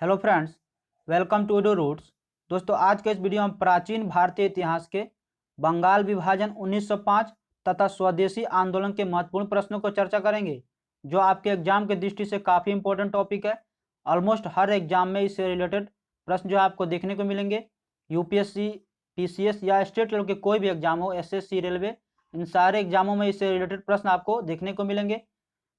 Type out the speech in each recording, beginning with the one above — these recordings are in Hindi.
Hello friends, welcome to ado roots. दोस्तों, आज के इस वीडियो में प्राचीन भारतीय इतिहास के बंगाल विभाजन 1905 तथा स्वदेशी आंदोलन के महत्वपूर्ण प्रश्नों को चर्चा करेंगे, जो आपके एग्जाम के दृष्टि से काफ़ी इंपॉर्टेंट टॉपिक है। ऑलमोस्ट हर एग्जाम में इससे रिलेटेड प्रश्न जो आपको देखने को मिलेंगे। यूपीएससी, पीसीएस या स्टेट लेवल के कोई भी एग्जाम हो, एसएससी, रेलवे, इन सारे एग्जामों में इससे रिलेटेड प्रश्न आपको देखने को मिलेंगे।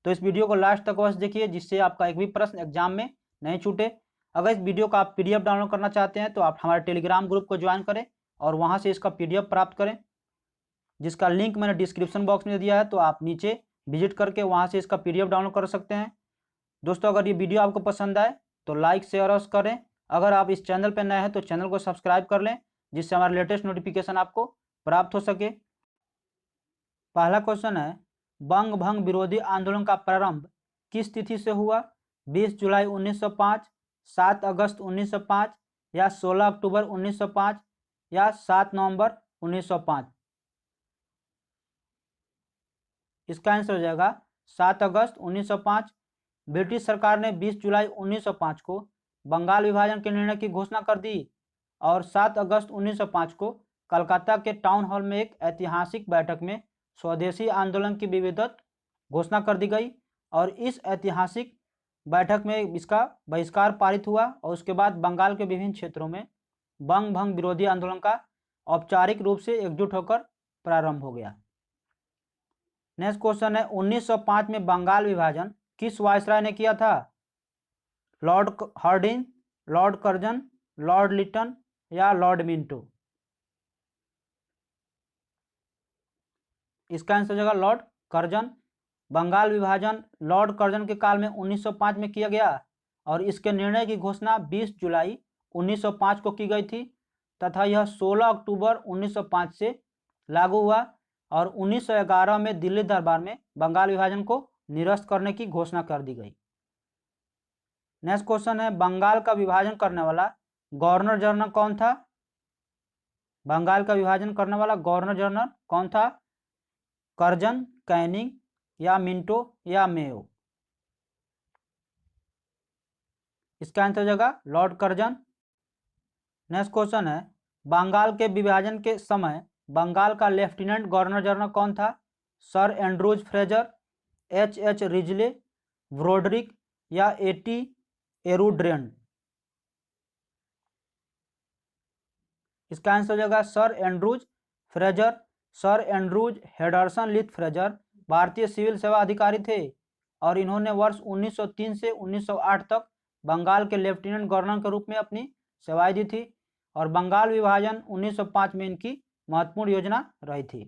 तो इस वीडियो को लास्ट तक अवश्य देखिए, जिससे आपका एक भी प्रश्न एग्जाम में नहीं छूटे। अगर इस वीडियो का आप पीडीएफ डाउनलोड करना चाहते हैं तो आप हमारे टेलीग्राम ग्रुप को ज्वाइन करें और वहां से इसका पीडीएफ प्राप्त करें, जिसका लिंक मैंने डिस्क्रिप्शन बॉक्स में दिया है। तो आप नीचे विजिट करके वहां से इसका पीडीएफ डाउनलोड कर सकते हैं। दोस्तों, अगर ये वीडियो आपको पसंद आए तो लाइक शेयर और करें। अगर आप इस चैनल पर नए हैं तो चैनल को सब्सक्राइब कर लें, जिससे हमारा लेटेस्ट नोटिफिकेशन आपको प्राप्त हो सके। पहला क्वेश्चन है, बंग भंग विरोधी आंदोलन का प्रारंभ किस तिथि से हुआ? 20 जुलाई 1905, 7 अगस्त 1905 या 16 अक्टूबर 1905 या 7 नवंबर 1905? इसका आंसर हो जाएगा 7 अगस्त 1905। ब्रिटिश सरकार ने 20 जुलाई 1905 को बंगाल विभाजन के निर्णय की घोषणा कर दी और 7 अगस्त 1905 को कलकत्ता के टाउन हॉल में एक ऐतिहासिक बैठक में स्वदेशी आंदोलन की विधिवत घोषणा कर दी गई और इस ऐतिहासिक बैठक में इसका बहिष्कार पारित हुआ और उसके बाद बंगाल के विभिन्न क्षेत्रों में बंग भंग विरोधी आंदोलन का औपचारिक रूप से एकजुट होकर प्रारंभ हो गया। नेक्स्ट क्वेश्चन है, 1905 में बंगाल विभाजन किस वायसराय ने किया था? Lord Hardinge, Lord Curzon, Lord Lytton या लॉर्ड मिंटो? इसका आंसर हो जाएगा लॉर्ड कर्जन। बंगाल विभाजन लॉर्ड कर्जन के काल में 1905 में किया गया और इसके निर्णय की घोषणा 20 जुलाई 1905 को की गई थी तथा यह 16 अक्टूबर 1905 से लागू हुआ और 1911 में दिल्ली दरबार में बंगाल विभाजन को निरस्त करने की घोषणा कर दी गई। नेक्स्ट क्वेश्चन है, बंगाल का विभाजन करने वाला गवर्नर जनरल कौन था? बंगाल का विभाजन करने वाला गवर्नर जनरल कौन था? कर्जन, कैनिंग या मिंटो या मेयो? इसका आंसर हो जाएगा लॉर्ड कर्जन। नेक्स्ट क्वेश्चन है, बंगाल के विभाजन के समय बंगाल का लेफ्टिनेंट गवर्नर जनरल कौन था? Sir Andrews Fraser, H Risley, Broderick या एटी एरुड्रेन? इसका आंसर हो जाएगा Sir Andrews Fraser. Sir Andrews Henderson Leith Fraser भारतीय सिविल सेवा अधिकारी थे और इन्होंने वर्ष 1903 से 1908 तक बंगाल के लेफ्टिनेंट गवर्नर के रूप में अपनी सेवाएं दी थी और बंगाल विभाजन 1905 में इनकी महत्वपूर्ण योजना रही थी।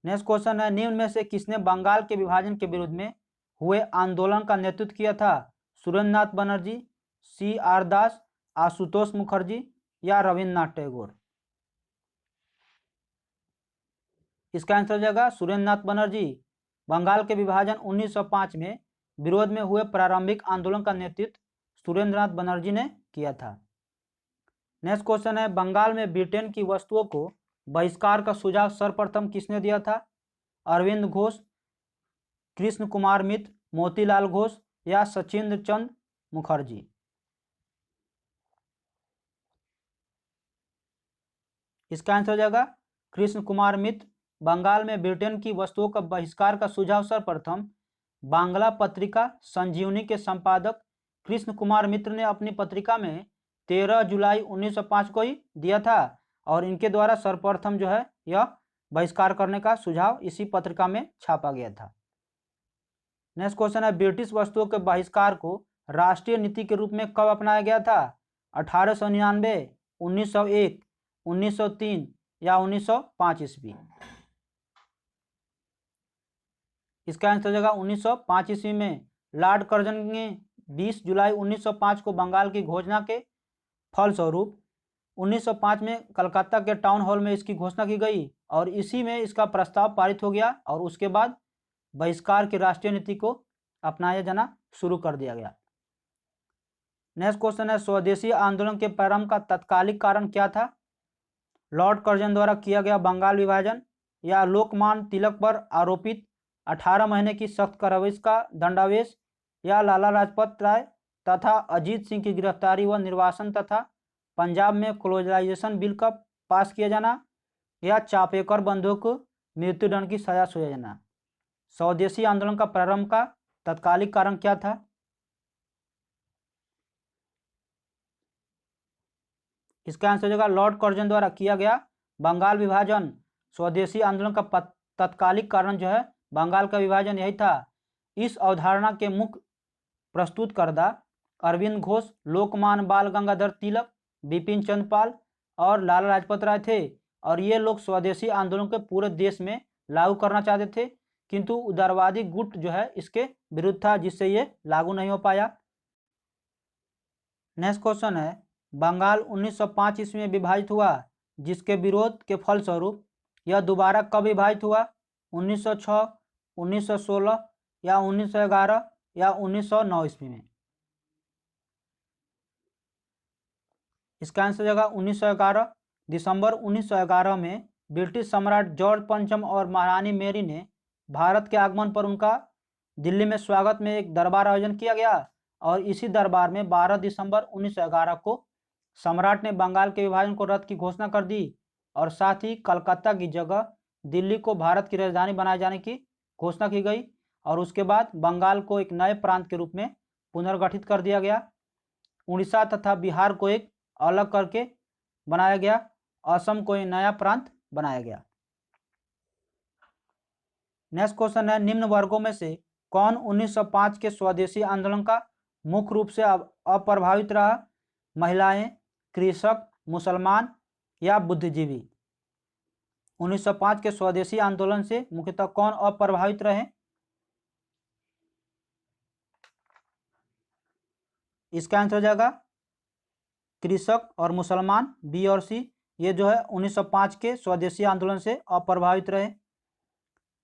नेक्स्ट क्वेश्चन है, निम्न में से किसने बंगाल के विभाजन के विरुद्ध में हुए आंदोलन का नेतृत्व किया था? सुरेंद्रनाथ बनर्जी, सी आर दास, आशुतोष मुखर्जी या रविन्द्रनाथ टैगोर? इसका आंसर हो जाएगा सुरेंद्रनाथ बनर्जी। बंगाल के विभाजन 1905 में विरोध में हुए प्रारंभिक आंदोलन का नेतृत्व सुरेंद्रनाथ बनर्जी ने किया था। नेक्स्ट क्वेश्चन है, बंगाल में ब्रिटेन की वस्तुओं को बहिष्कार का सुझाव सर्वप्रथम किसने दिया था? अरविंद घोष, कृष्ण कुमार मित्र, मोतीलाल घोष या सचिंद्र चंद मुखर्जी? इसका आंसर हो जाएगा कृष्ण कुमार मित्र। बंगाल में ब्रिटेन की वस्तुओं का बहिष्कार का सुझाव सर्वप्रथम बांग्ला पत्रिका संजीवनी के संपादक कृष्ण कुमार मित्र ने अपनी पत्रिका में 13 जुलाई 1905 को ही दिया था और इनके द्वारा सर्वप्रथम जो है यह बहिष्कार करने का सुझाव इसी पत्रिका में छापा गया था। नेक्स्ट क्वेश्चन है, ब्रिटिश वस्तुओं के बहिष्कार को राष्ट्रीय नीति के रूप में कब अपनाया गया था? 1899, 1901, 1903 या 1905 ईस्वी? इसका आंसर हो जाएगा 1905 ईस्वी में। लॉर्ड कर्जन ने 20 जुलाई 1905 को बंगाल की घोषणा के फलस्वरूप 1905 में कलकत्ता के टाउन हॉल में इसकी घोषणा की गई और इसी में इसका प्रस्ताव पारित हो गया और उसके बाद बहिष्कार की राष्ट्रीय नीति को अपनाया जाना शुरू कर दिया गया। नेक्स्ट क्वेश्चन है, स्वदेशी आंदोलन के प्रारंभ का तत्कालिक कारण क्या था? लॉर्ड कर्जन द्वारा किया गया बंगाल विभाजन या लोकमान्य तिलक पर आरोपित 18 महीने की सख्त कारावास का दंडावेश या लाला लाजपत राय तथा अजीत सिंह की गिरफ्तारी व निर्वासन तथा पंजाब में क्लोजराइजेशन बिल का पास किया जाना, या चापेकर बंधुओं को मृत्युदंड की सजा सुनाया जाना। स्वदेशी आंदोलन का प्रारंभ का तत्कालिक कारण क्या था? इसका आंसर हो जाएगा लॉर्ड कर्जन द्वारा किया गया बंगाल विभाजन। स्वदेशी आंदोलन का तत्कालिक कारण जो है बंगाल का विभाजन यही था। इस अवधारणा के मुख्य प्रस्तुतकर्ता अरविंद घोष, लोकमान्य बाल गंगाधर तिलक, बिपिन चंद्र पाल और लाला लाजपत राय थे, और ये लोग स्वदेशी आंदोलन के पूरे देश में लागू करना चाहते थे, किंतु उदारवादी गुट जो है इसके विरुद्ध था, जिससे ये लागू नहीं हो पाया। नेक्स्ट क्वेश्चन है, बंगाल 1905 ईस्वी में विभाजित हुआ, जिसके विरोध के फलस्वरूप यह दोबारा कब विभाजित हुआ? 1906, 1916 या 1911 या 1909 ईस्वी में? इसका आंसर हो जाएगा 1911। दिसंबर 1911 में ब्रिटिश सम्राट जॉर्ज पंचम और महारानी मेरी ने भारत के आगमन पर उनका दिल्ली में स्वागत में एक दरबार आयोजन किया गया, और इसी दरबार में 12 दिसंबर 1911 को सम्राट ने बंगाल के विभाजन को रद्द की घोषणा कर दी, और साथ ही कलकत्ता की जगह दिल्ली को भारत की राजधानी बनाए जाने की घोषणा की गई, और उसके बाद बंगाल को एक नए प्रांत के रूप में पुनर्गठित कर दिया गया। उड़ीसा तथा बिहार को एक अलग करके बनाया गया, असम को एक नया प्रांत बनाया गया। नेक्स्ट क्वेश्चन है, निम्न वर्गों में से कौन 1905 के स्वदेशी आंदोलन का मुख्य रूप से अप्रभावित रहा? महिलाएं, कृषक, मुसलमान या बुद्धिजीवी? 1905 के स्वदेशी आंदोलन से मुख्यतः कौन अप्रभावित रहे? इसका आंसर हो जाएगा कृषक और मुसलमान, बी और सी, ये जो है 1905 के स्वदेशी आंदोलन से अप्रभावित रहे।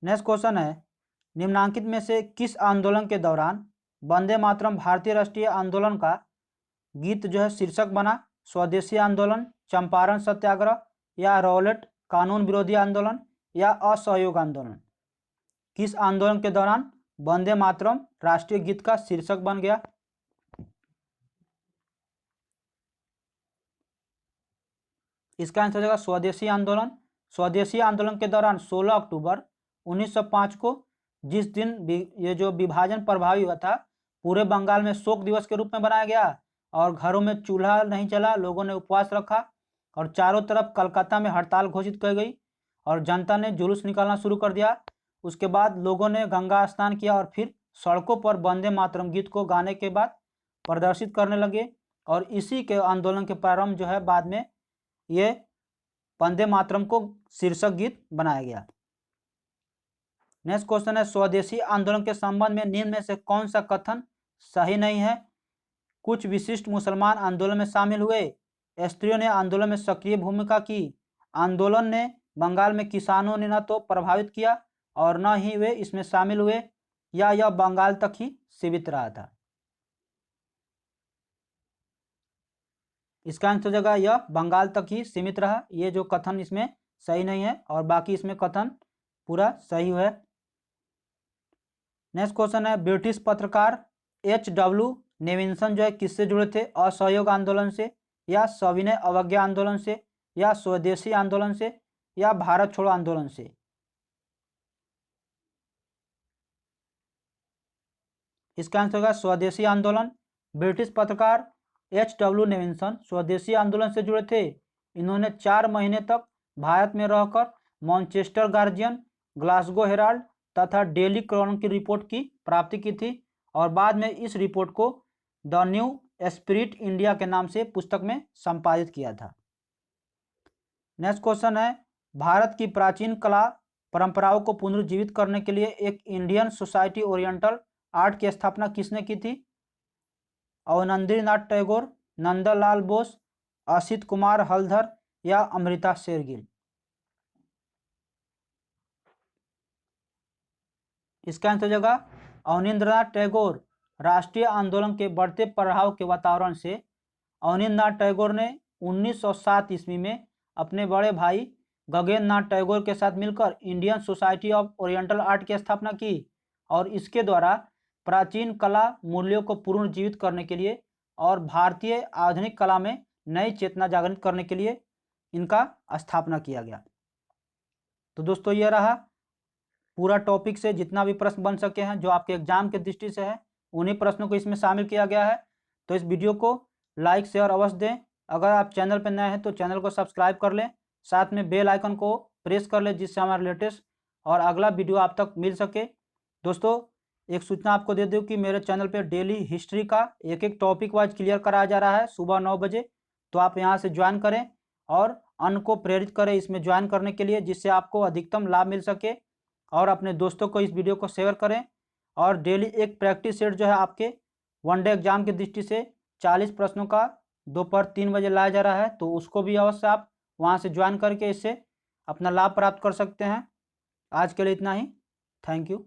नेक्स्ट क्वेश्चन है, निम्नांकित में से किस आंदोलन के दौरान वंदे मातरम भारतीय राष्ट्रीय आंदोलन का गीत जो है शीर्षक बना? स्वदेशी आंदोलन, चंपारण सत्याग्रह या रॉलेट कानून विरोधी आंदोलन या असहयोग आंदोलन? किस आंदोलन के दौरान वंदे मातरम राष्ट्रीय गीत का शीर्षक बन गया? इसका आंसर हो जाएगा स्वदेशी आंदोलन। स्वदेशी आंदोलन के दौरान 16 अक्टूबर 1905 को, जिस दिन ये जो विभाजन प्रभावी हुआ था, पूरे बंगाल में शोक दिवस के रूप में बनाया गया, और घरों में चूल्हा नहीं जला, लोगों ने उपवास रखा, और चारों तरफ कलकत्ता में हड़ताल घोषित की गई, और जनता ने जुलूस निकालना शुरू कर दिया। उसके बाद लोगों ने गंगा स्नान किया और फिर सड़कों पर वंदे मातरम गीत को गाने के बाद प्रदर्शित करने लगे, और इसी के आंदोलन के प्रारंभ जो है बाद में ये वंदे मातरम को शीर्षक गीत बनाया गया। नेक्स्ट क्वेश्चन है, स्वदेशी आंदोलन के संबंध में निम्न में से कौन सा कथन सही नहीं है? कुछ विशिष्ट मुसलमान आंदोलन में शामिल हुए, स्त्रियों ने आंदोलन में सक्रिय भूमिका की, आंदोलन ने बंगाल में किसानों ने न तो प्रभावित किया और न ही वे इसमें शामिल हुए, या यह बंगाल तक ही सीमित रहा था? इसका आंसर जगह यह बंगाल तक ही सीमित रहा। ये जो कथन इसमें सही नहीं है, और बाकी इसमें कथन पूरा सही है। नेक्स्ट क्वेश्चन है, ब्रिटिश पत्रकार H.W. नेविन्सन जो है किससे जुड़े थे? असहयोग आंदोलन से, या सविनय अवज्ञा आंदोलन से, या स्वदेशी आंदोलन से, या भारत छोड़ो आंदोलन से? इसका आंसर होगा स्वदेशी आंदोलन। ब्रिटिश पत्रकार H.W. नेविन्सन स्वदेशी आंदोलन से जुड़े थे। इन्होंने 4 महीने तक भारत में रहकर मैनचेस्टर गार्जियन, ग्लासगो हेराल्ड तथा डेली क्रॉनिकल की रिपोर्ट की प्राप्ति की थी, और बाद में इस रिपोर्ट को द न्यू स्पिरिट इंडिया के नाम से पुस्तक में संपादित किया था। नेक्स्ट क्वेश्चन है, भारत की प्राचीन कला परंपराओं को पुनर्जीवित करने के लिए एक इंडियन सोसाइटी ओरिएंटल आर्ट की स्थापना किसने की थी? अवनिंद्रनाथ टैगोर, नंदलाल बोस, असित कुमार हलधर या अमृता शेरगिल? इसका आंसर जगह अवनिंद्रनाथ टैगोर। राष्ट्रीय आंदोलन के बढ़ते प्रभाव के वातावरण से अवनिंद्रनाथ टैगोर ने 1907 ईस्वी में अपने बड़े भाई गगनेंद्र नाथ टैगोर के साथ मिलकर Indian society of oriental art की स्थापना की, और इसके द्वारा प्राचीन कला मूल्यों को पुनर्जीवित करने के लिए और भारतीय आधुनिक कला में नई चेतना जागृत करने के लिए इनका स्थापना किया गया। तो दोस्तों ये रहा पूरा टॉपिक से जितना भी प्रश्न बन सके हैं जो आपके एग्जाम के दृष्टि से है, उन्हीं प्रश्नों को इसमें शामिल किया गया है। तो इस वीडियो को लाइक शेयर अवश्य दें। अगर आप चैनल पर नए हैं तो चैनल को सब्सक्राइब कर लें, साथ में बेल आइकन को प्रेस कर लें जिससे हमारा लेटेस्ट और अगला वीडियो आप तक मिल सके। दोस्तों एक सूचना आपको दे दूं कि मेरे चैनल पे डेली हिस्ट्री का एक एक टॉपिक वाइज क्लियर कराया जा रहा है सुबह 9 बजे। तो आप यहां से ज्वाइन करें और अन्य को प्रेरित करें इसमें ज्वाइन करने के लिए, जिससे आपको अधिकतम लाभ मिल सके। और अपने दोस्तों को इस वीडियो को शेयर करें। और डेली एक प्रैक्टिस सेट जो है आपके वनडे एग्जाम की दृष्टि से 40 प्रश्नों का दोपहर 3 बजे लाया जा रहा है, तो उसको भी अवश्य आप वहां से ज्वाइन करके इससे अपना लाभ प्राप्त कर सकते हैं। आज के लिए इतना ही। Thank you.